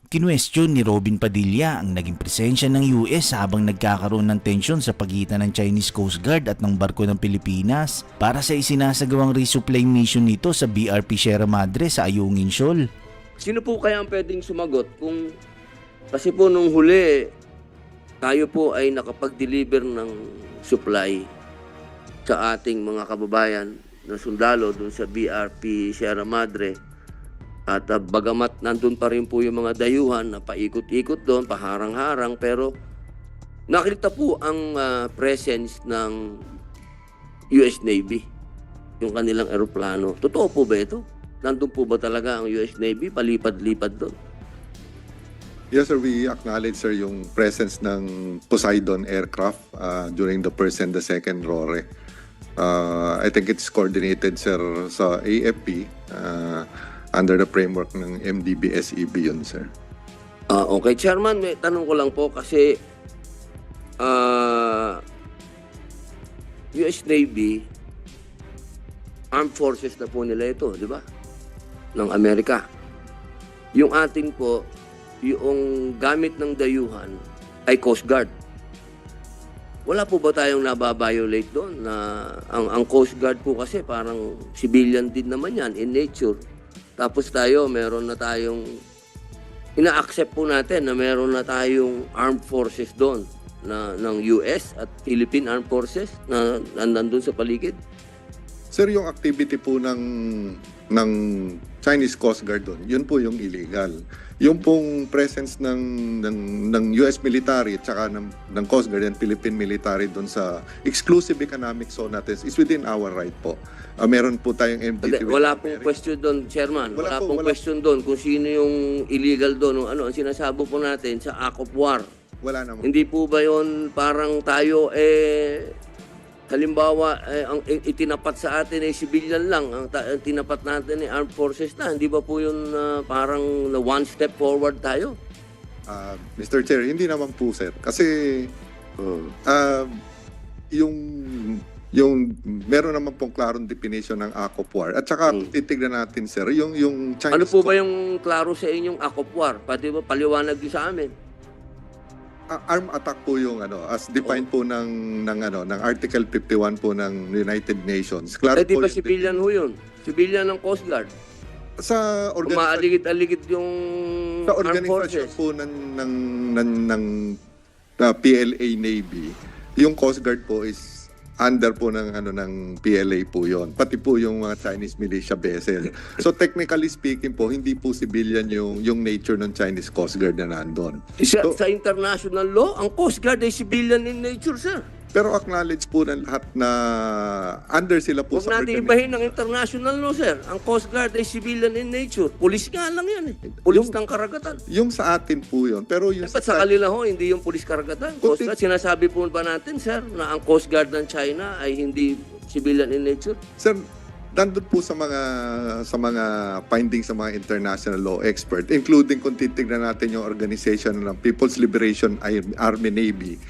Kinwestiyon ni Robin Padilla ang naging presensya ng US habang nagkakaroon ng tensyon sa pagitan ng Chinese Coast Guard at ng barko ng Pilipinas para sa isinasagawang resupply mission nito sa BRP Sierra Madre sa Ayungin Shoal. Sino po kaya ang pwedeng sumagot kung kasi po nung huli tayo po ay nakapag-deliver ng supply sa ating mga kababayan na sundalo dun sa BRP Sierra Madre. At bagamat nandun pa rin po yung mga dayuhan na paikot-ikot doon, paharang-harang, pero nakita po ang presence ng US Navy, yung kanilang eroplano. Totoo po ba ito? Nandun po ba talaga ang US Navy? Palipad-lipad doon? Yes, sir. We acknowledge, sir, yung presence ng Poseidon aircraft during the first and the second RORE. I think it's coordinated, sir, sa AFP under the framework ng MDB-SEB yun, sir. Okay, Chairman, may tanong ko lang po kasi US Navy, armed forces na po nila ito, di ba? Ng Amerika. Yung ating po, yung gamit ng dayuhan ay Coast Guard. Wala po ba tayong nababiolate doon? Na ang Coast Guard po kasi parang civilian din naman yan in nature. Tapos tayo, meron na tayong, ina-accept po natin na meron na tayong armed forces doon ng US at Philippine Armed Forces na nandun sa paligid. Sir, yung activity po ng Chinese Coast Guard doon, yun po yung illegal. Yung pong presence ng US military at saka ng Coast Guard and Philippine military doon sa exclusive economic zone natin is within our right po. Meron po tayong MDT. Wala pong question doon, Chairman. Wala pong question doon kung sino yung illegal doon. Ano ang sinasabo po natin sa Act of War. Wala naman. Hindi po ba yun parang tayo halimbawa, ang itinapat sa atin ay civilian lang, ang tinapat natin ay armed forces na. Hindi ba po yun parang one step forward tayo? Mr. Chair, hindi naman po, sir. Kasi yung meron naman pong klarong definition ng Act of War. At saka titignan natin, sir, yung Chinese... Ano po ba yung klaro sa inyong Act of War? Pati ba paliwanag din sa amin? Armed attack po yung as defined po ng Article 51 po ng United Nations. Klaro Di ba civilian ho yun? Civilian ng Coast Guard. Sa Umaaligid-aligid yung sa armed organisasyon forces. po ng PLA Navy, yung Coast Guard po is under po ng PLA po yon, pati po yung mga Chinese militia vessel. So technically speaking po, hindi po civilian yung nature ng Chinese Coast Guard na nandun. Sa international law, ang Coast Guard ay civilian in nature, sir. Pero acknowledge po ng lahat na under sila po Huwag natin ibahin ng international law, sir. Ang Coast Guard ay civilian in nature. Pulis nga lang yan eh. Pulis ng karagatan. Yung sa atin po yun. Pero yung Dapat sa kanila ho, hindi yung pulis karagatan. Coast Guard, sinasabi po ba natin, sir, na ang Coast Guard ng China ay hindi civilian in nature? Sir, nandun po sa mga findings sa mga international law expert, including kung titignan natin yung organization ng People's Liberation Army Navy.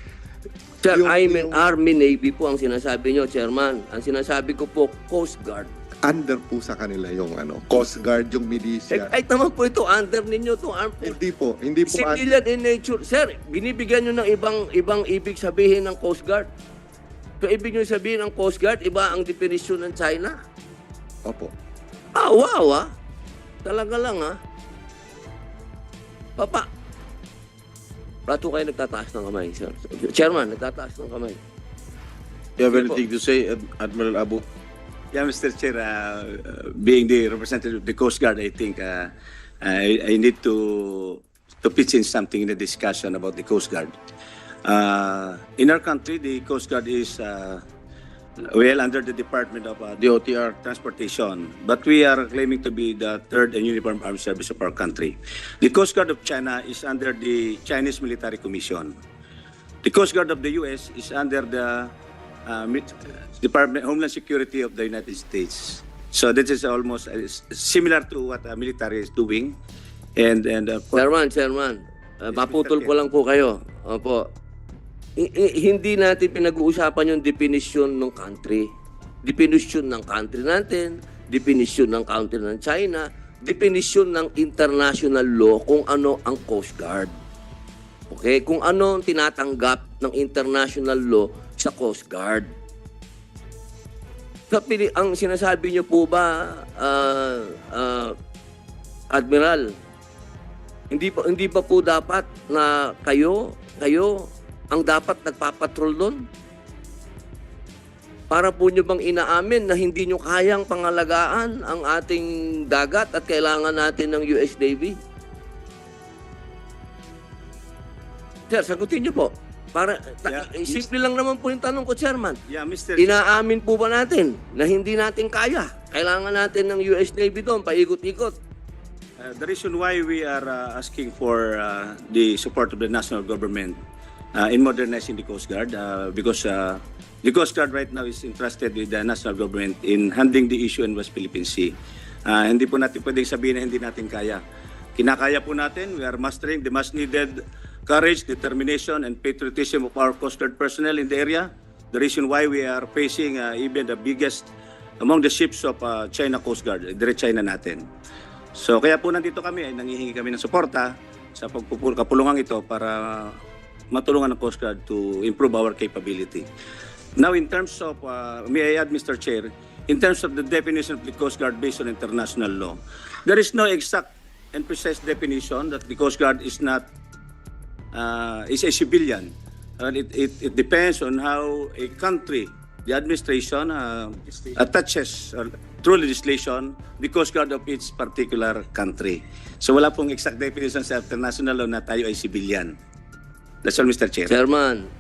Sir, Army Navy po ang sinasabi nyo, Chairman. Ang sinasabi ko po, Coast Guard. Under po sa kanila yung Coast Guard, yung militia. Kahit naman po ito, under ninyo to armed force. Hindi po Civilian in nature. Sir, binibigyan nyo ng ibang ibig sabihin ng Coast Guard. So, ibig nyo sabihin ng Coast Guard, iba ang definisyon ng China. Opo. Wow Talaga lang Papa, bato kayo nagtataas ng kamay, sir. Chairman, nagtataas ng kamay. You have anything to say, Admiral Abu? Yeah, Mr. Chair, being the representative of the Coast Guard, I think I need to pitch in something in the discussion about the Coast Guard. In our country, the Coast Guard is well under the Department of DOTR. Transportation, but we are claiming to be the third and uniform armed service of our country. The Coast Guard of China is under the Chinese Military Commission. The Coast Guard of the U.S. is under the Department of Homeland Security of the United States. So this is almost similar to what military is doing. And Chairman, maputol ko lang po kayo. Opo. Hindi natin pinag-uusapan yung definition ng country. Definition ng country natin, definition ng country ng China, definisyon ng international law kung ano ang Coast Guard. Okay? Kung ano ang tinatanggap ng international law sa Coast Guard. Ang sinasabi niyo po ba, Admiral, hindi pa po dapat na kayo ang dapat nagpapatrol doon? Para po nyo bang inaamin na hindi nyo kayang pangalagaan ang ating dagat at kailangan natin ng US Navy? Sir, sagutin nyo po. Simple lang naman po yung tanong ko, Chairman. Yeah, Mr. Inaamin po ba natin na hindi natin kaya? Kailangan natin ng US Navy doon, paikot-ikot. The reason why we are asking for the support of the national government in modernizing the Coast Guard because the Coast Guard right now is entrusted with the national government in handling the issue in West Philippine Sea. Hindi po natin pwedeng sabihin na hindi natin kaya. Kinakaya po natin. We are mastering the much needed courage, determination, and patriotism of our Coast Guard personnel in the area. The reason why we are facing even the biggest among the ships of China Coast Guard, direct China natin. So kaya po nandito kami, nangihingi kami ng suporta sa kapulungan ito para matulungan ng Coast Guard to improve our capability. Now in terms of, may I add Mr. Chair, in terms of the definition of the Coast Guard based on international law, there is no exact and precise definition that the Coast Guard is not, is a civilian. It depends on how a country, the administration attaches through legislation the Coast Guard of each particular country. So wala pong exact definition sa international law na tayo ay civilian. That's all, Mr. Chair. Chairman,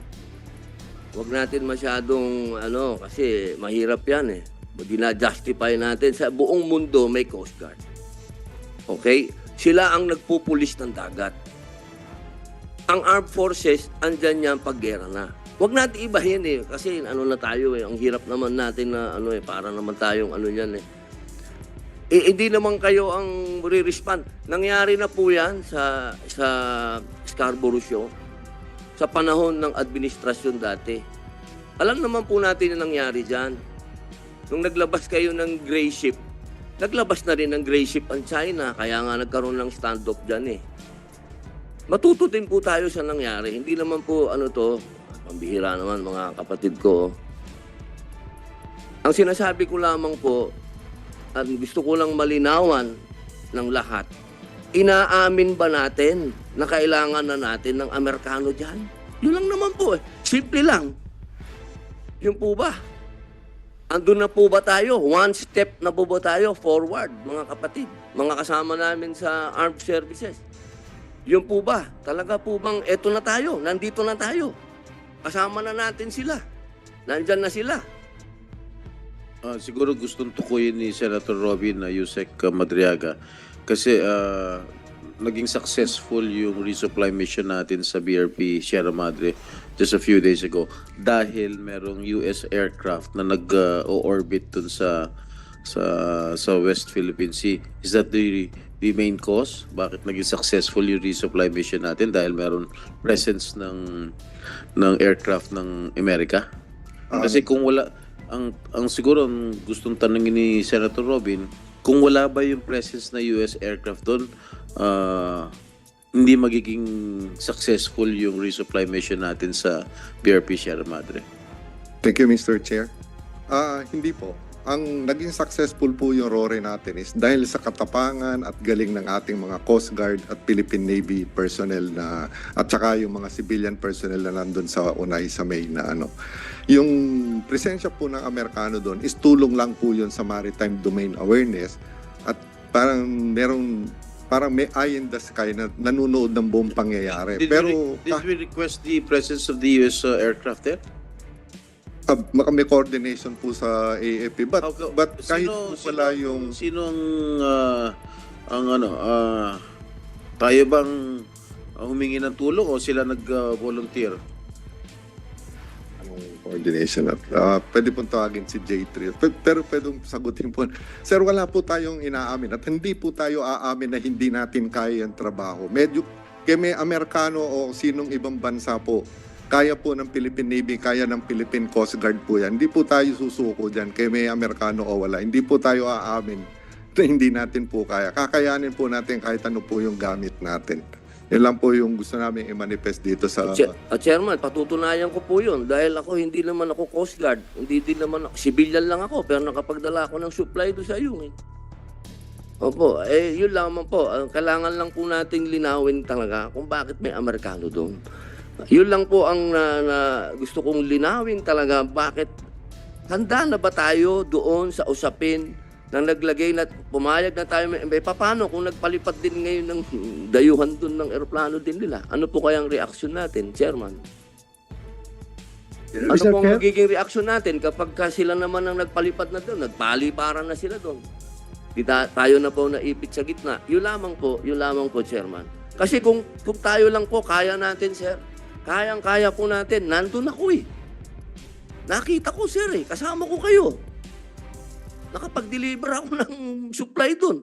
wag natin masyadong kasi mahirap yan eh. Dina-justify natin sa buong mundo may Coast Guard. Okay? Sila ang nagpupulis ng dagat. Ang armed forces, andyan yan pag-gera na. Wag natin ibahin eh. Kasi na tayo eh. Ang hirap naman natin na para naman tayong yan eh. Hindi naman kayo ang re-respond. Nangyari na po yan sa Scarborough Show sa panahon ng administrasyon dati. Alam naman po natin yung nangyari dyan. Nung naglabas kayo ng gray ship, naglabas na rin ng gray ship ang China, kaya nga nagkaroon ng standoff dyan eh. Matuto din po tayo sa nangyari. Hindi naman po pambihira naman mga kapatid ko. Ang sinasabi ko lamang po, at gusto ko lang malinawan ng lahat, inaamin ba natin na kailangan na natin ng Amerikano dyan? Yun lang naman po eh. Simple lang. Yun po ba? Andun na po ba tayo? One step na po ba tayo forward, mga kapatid? Mga kasama namin sa armed services. Yun po ba? Talaga po bang eto na tayo? Nandito na tayo. Kasama na natin sila. Nandyan na sila. Siguro gustong tukuyin ni Senator Robin na Yusek Madriaga kasi naging successful yung resupply mission natin sa BRP Sierra Madre just a few days ago dahil merong US aircraft na nag-orbit dun sa West Philippine Sea. Is that the main cause? Bakit naging successful yung resupply mission natin? Dahil meron presence ng aircraft ng Amerika? Kasi kung wala, ang siguro ang gustong tanongin ni Senator Robin, kung wala ba yung presence na US aircraft doon, hindi magiging successful yung resupply mission natin sa BRP Sierra Madre. Thank you, Mr. Chair. Hindi po. Ang naging successful po yung RORE natin is dahil sa katapangan at galing ng ating mga Coast Guard at Philippine Navy personnel at saka yung mga civilian personnel na nandun sa Unay sa May na Yung presensya po ng Amerikano doon is tulong lang po yun sa maritime domain awareness at parang may eye in the sky na nanunood ng buong pangyayari. Did we request the presence of the US aircraft there? May coordination po sa AFP but kahit po pala yung sino tayo bang humingi ng tulong o sila nag-volunteer? Anong coordination at pwede pong tawagin si J3 pero pwedeng sagutin po, sir, wala po tayong inaamin at hindi po tayo aamin na hindi natin kaya yung trabaho. Medyo may Amerikano o sinong ibang bansa po kaya po ng Philippine Navy, kaya ng Philippine Coast Guard po yan. Hindi po tayo susuko dyan kay may Amerikano o wala. Hindi po tayo aamin. hindi natin po kaya. Kakayanin po natin kahit ano po yung gamit natin. Yun lang po yung gusto namin i-manifest dito sa... Chairman, patutunayan ko po yun dahil ako hindi naman ako Coast Guard, hindi din naman ako, civilian lang ako pero nakapagdala ako ng supply doon sa iyo. Opo, yun lamang po. Kailangan lang po nating linawin talaga kung bakit may Amerikano doon. Yun lang po ang gusto kong linawin talaga, bakit handa na ba tayo doon sa usapin nang naglagay na pumayag na tayo, paano kung nagpalipat din ngayon ng dayuhan doon ng eroplano din nila? Ano po kayang reaksyon natin, Chairman? Ano Mr. po ang Chair? magiging reaksyon natin kapag sila naman ang nagpalipat na doon, nagpaliparan na sila doon? Tayo na po naipit sa gitna. Yun lamang po, Chairman. Kasi kung tayo lang po, kaya natin, sir. Kayang-kaya po natin. Nandun ako eh. Nakita ko, sir eh. Kasama ko kayo. Nakapag-deliver ako ng supply doon.